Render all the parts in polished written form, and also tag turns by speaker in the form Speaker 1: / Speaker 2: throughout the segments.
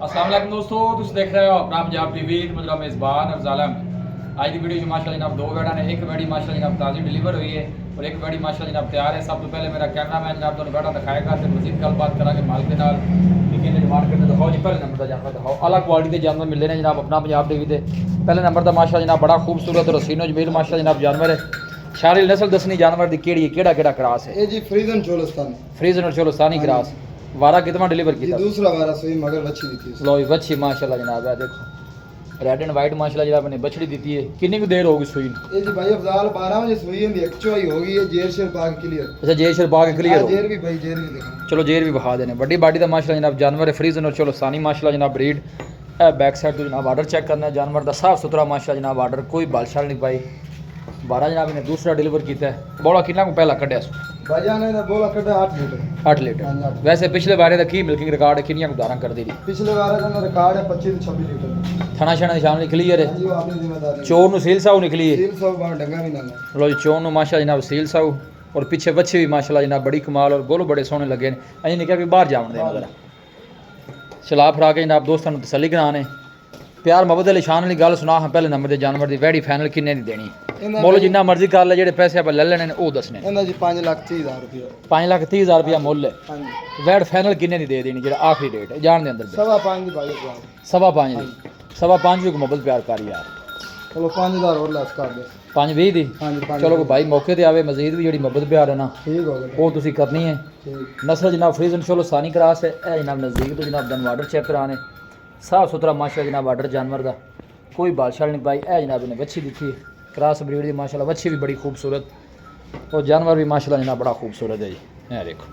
Speaker 1: अस्सलाम वालेकुम दोस्तों, तुम देख रहे हो अपना पंजाब टीवी। मेरा मेज़बान अफजाल अहमद। आज की वीडियो माशाल्लाह जनाब दो वेड़ा ने, एक वेड़ी माशाल्लाह जनाब ताज़ी डिलीवर हुई है और एक वेड़ी माशाल्लाह जनाब तैयार है। सब तो पहले मेरा कैमरा मैन जनाब दोनों वेड़ा दिखाएगा तो मजीद गलबात करेंगे माल के नाल। मार्केट में दिखाओ जी, पहले नंबर का जानवर दिखाओ। अलग क्वालिटी के जानवर मिलते हैं जनाब अपना पंजाब टीवी से। पहले नंबर का माशाल्लाह जनाब बड़ा खूबसूरत और हसीनो जमील माशाल्लाह जनाब जानवर है। शारी नस्ल दसनी जानवर की केड़ी है, केड़ा केड़ा क्रास है?
Speaker 2: ये जी फ्रीजन चोलस्तानी।
Speaker 1: फ्रीजन और चोलस्तानी क्रास। वारा कितना डिलीवर किया?
Speaker 2: दूसरा वारा सही मगर बच्ची दी थी।
Speaker 1: लो बच्ची माशाल्लाह जनाब है, देखो रेड एंड वाइट माशाल्लाह जनाब ने बछड़ी दी थी है। कितनी भी देर होगी सुई?
Speaker 2: ये जी भाई अफजाल 12 बजे सुई है, एक चोई होगी। ये जेर शेर पाक क्लियर।
Speaker 1: अच्छा जेर शेर पाक क्लियर हो।
Speaker 2: जेर भी भाई जेर भी दिखा।
Speaker 1: चलो जेर भी बहा देने। बड़ी बाडी दा माशाल्लाह जनाब जानवर है। फ्रीजन और चोलस्तानी माशाल्लाह जनाब ब्रीड। बैक साइड तो जनाब आर्डर चेक करना है जानवर का, साफ सुथरा माशाल्लाह जनाब आर्डर, कोई बालशाल नहीं पाई। 12 जनाब ने दूसरा डिलीवर किया है। बोला कितना को पहला कढ़िया सो?
Speaker 2: भाईया ने बोला कटा 8 लीटर।
Speaker 1: 8 लीटर। वैसे पिछले बारे का की मिल्किंग रिकॉर्ड है, किनिया को धारण कर दी?
Speaker 2: पिछले बारे का रिकॉर्ड है 25 से 26 लीटर।
Speaker 1: थाना शाना निशान क्लियर है।
Speaker 2: जी वो अपनी जिम्मेदारी।
Speaker 1: चोर नु सील साऊ निकली है।
Speaker 2: सील साऊ बाहर डंगा भी ना ना।
Speaker 1: लो जी चोर नु माशाल्लाह जनाब सील साऊ और पीछे बच्चे भी माशाल्लाह जनाब बड़ी कमाल और गोलो बड़े सोहने लगे ने। अजी ने कहा कि बाहर जावन देना जरा चला फरा के जनाब दोस्तों ने तसल्ली कराने। प्यार मोहब्बत वाली शान वाली गल सुना। पहले नंबर के जानवर की वैडी फाइनल किन्ने दी देनी? मोल जिन्ना मर्जी कर ले, जेडे पैसे आप ले लेने ने वो दसने।
Speaker 2: इन्हां जी 5,30,000 रुपया।
Speaker 1: 5,30,000 रुपया मुੱਲ है।
Speaker 2: हां जी।
Speaker 1: वैड फाइनल किन्ने दी दे देनी, जेड़ा आखिरी रेट है जान दे अंदर?
Speaker 2: 5.5 दी भाई अफजाल।
Speaker 1: 5.5 दी। 5.5 भी को मोहब्बत प्यार कर यार।
Speaker 2: चलो 5,000 और लेस कर दे।
Speaker 1: 5.20 दी।
Speaker 2: हां जी 5।
Speaker 1: चलो कोई भाई मौके ते आवे मजीद भी जेड़ी मोहब्बत प्यार है ना
Speaker 2: ठीक हो गया।
Speaker 1: वो तुसी करनी है।
Speaker 2: ठीक।
Speaker 1: नस्ल जनाब फ्रीजन चलो सानी क्रास है। ए जनाब नज़दीक तो जनाब दन वार्डर चेक कराने, साफ सुथरा माशाल्लाह जनाब वार्डर जानवर का, कोई बालशाल नहीं पाई। ए जनाब ने बच्ची दी थी क्रास ब्रीड की माशाल्लाह, बच्ची भी बड़ी खूबसूरत और जानवर भी माशाल्लाह जनाब बड़ा खूबसूरत है जी। ये देखो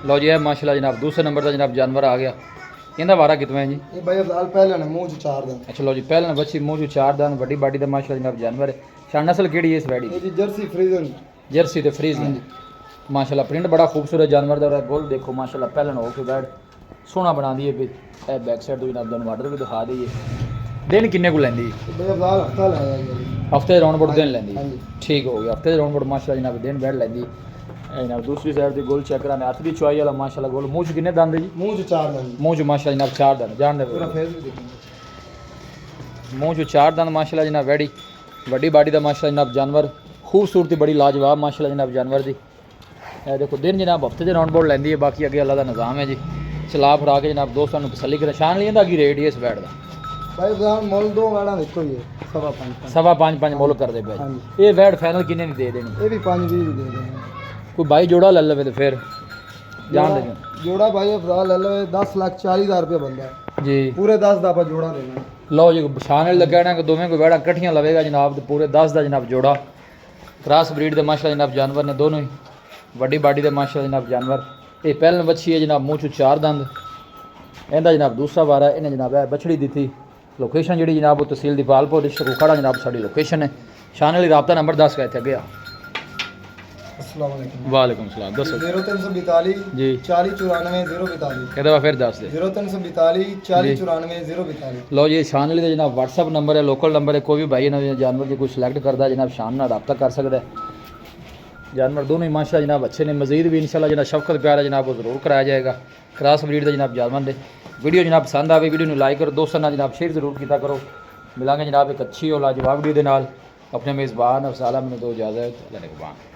Speaker 1: लो जी, है माशाल्लाह जनाब दूसरे नंबर का जनाब जानवर आ गया। इनका वारा कितना है जी?
Speaker 2: ये भाई अफजाल पहले ने मुंह 4 दिन।
Speaker 1: अच्छा लो जी, पहले ने बच्ची मुंह 4 दान, बड़ी बाडी का माशाल्लाह जनाब जानवर है। शान नस्ल केड़ी है इस बैडी?
Speaker 2: ये जी जर्सी फ्रीजन।
Speaker 1: जर्सी ते फ्रीजन माशाल्लाह प्रिंट बड़ा खूबसूरत जानवर दा। गोल देखो माशाल्लाह पहले हो के बैठ सोहना बना दी है। ए बैक साइड तो जनाब दन वार्डर भी दिखा दी है। दिन किन्ने को लेंदी?
Speaker 2: भाई अफजाल हफ्ता लाया है।
Speaker 1: हफ्ते राउंड बोर्ड दिन लेंदी?
Speaker 2: हां जी
Speaker 1: ठीक हो गया। हफ्ते राउंड बोर्ड माशाल्लाह जनाब दिन बैठ लेंदी। ए जनाब दूसरी साइड दी गोल चेक कराने, हाथ दी चुआई वाला माशाल्लाह गोल। मुंह च किन्ने दांत जी?
Speaker 2: मुंह 4 दिन।
Speaker 1: मुंह च माशाल्लाह जनाब 4 दांत जान दे।
Speaker 2: पूरा फेस भी देखेंगे।
Speaker 1: मुंह च 4 दांत माशाल्लाह जनाब वैडी बड़ी बाडी दा माशाल्लाह जनाब जानवर, खूबसूरती बड़ी लाजवाब माशाल्लाह जनाब जानवर दी। ए देखो दिन जनाब हफ्ते दे राउंड बोर्ड लेंदी है, बाकी अगे अल्लाह दा निज़ाम है जी। चला फरा के जनाब दोस्तों को तसल्ली करे। शान लिया दा की रेट है इस बैट दा?
Speaker 2: भाई अफजाल मोल 2 वाड़ा देखो ये 5.5
Speaker 1: 5.5 मुੱਲ कर दे पे। ये बैट फाइनल किन्ने दी दे देनी?
Speaker 2: ये भी 5.20 दे देंगे।
Speaker 1: कोई भाई जोड़ा ले लवे तो फिर जान दे
Speaker 2: जोड़ा भाई अफजाल ले लो 10,40,000 रुपया बंदा है
Speaker 1: जी।
Speaker 2: पूरे 10 दा आप जोड़ा देना।
Speaker 1: लो जी शान लगे ना कि दोवें को बैड़ा कट्ठियां लवेगा जनाब तो पूरे 10 का जनाब जोड़ा। क्रॉस ब्रीड के माशाल्लाह जनाब जानवर ने दोनों ही, बड़ी बाडी के माशाल्लाह जनाब जानवर। ये पहले बच्ची है जनाब मुँह 4 दंद। इनका जनाब दूसरा वारा है। इन्हें जनाब बछड़ी दी थी। लोकेशन जी जनाब वो तहसील दीपालपुर डिस्ट्रिक्ट उखाड़ा जनाब साड़ी लोकेशन है। शान वाली राबता नंबर 10 का इतने गया।
Speaker 2: अस्सलाम वालेकुम।
Speaker 1: वालेकुम सलाम। दसो
Speaker 2: 0342
Speaker 1: जी
Speaker 2: 4094 042।
Speaker 1: कहते फिर दस दे
Speaker 2: 0342 4094 042।
Speaker 1: लो जी शान वाली का जनाब व्हाट्सअप नंबर है, लोकल नंबर है। कोई भी भाई ना जानवर की कोई सिलेक्ट करता है जनाब शान नाल रब्ता कर सकता है। जानवर दोनों ही माशाल्लाह जनाब अच्छे ने। मजीद भी इंशाल्लाह जनाब शफकत प्यार है जनाब वो जरूर कराया जाएगा। क्रॉस ब्रीड का जनाब जानवर दे। वीडियो जनाब पसंद आए वीडियो लाइक करो, दोस्तों ना जनाब शेयर जरूर किया करो। मिलांगे जनाब एक अच्छी और लाजवाब वीडियो के नाल। अपने मेज़बान अफजाल अहमद को दो इजाज़त।